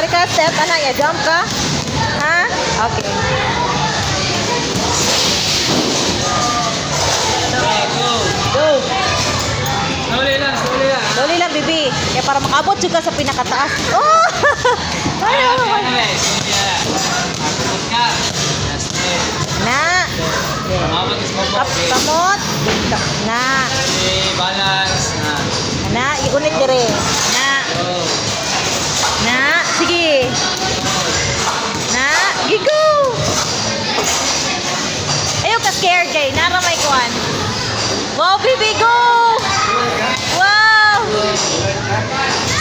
Ari ka step, anak ya, jump ka? Ha? Okay. Go! Slowly lang, slowly lang. Dali lang, bibi. Kaya para makabot juga sa pinakataas. Oh! Ay, Ayaw! okay. Slowly lang. Akot ka. That's it. Na! Mabot is mabot. Kamot! Na! Okay, balance. Na! Iunit dire. Na! Go. Na! Sige! Na! Gigo! Ayaw ka scared kay. Nara may kuwan. Wow, bibi, go! Wow!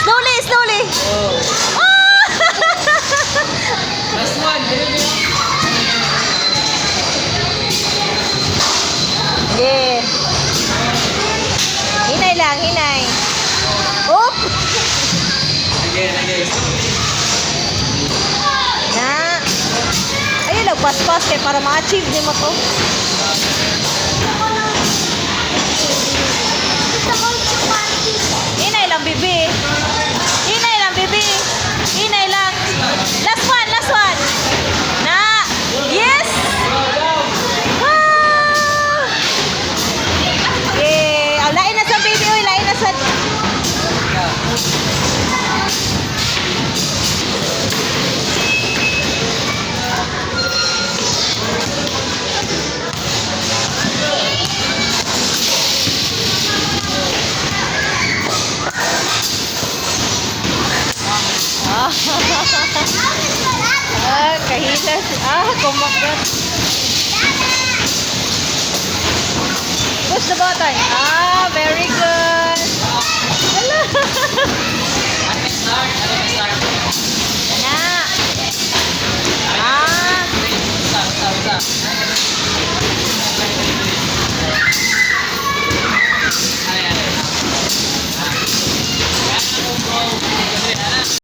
Slowly, slowly! Oh! Last one. Yeah. Hinay lang, hinay. Oop! Again, again. Na! Ayun, nagpas-pas kay para ma-achieve din mo to. Hinay lang, bibi. Hinay lang, bibi. Hinay lang. Last one, last one. Na! Yes! Wow! Yeah! Oh, lain na sa bibi, oy, lain na sa... Kahilas. Kumagat. Push the button. Very good. Hala. Start. Na. Stop.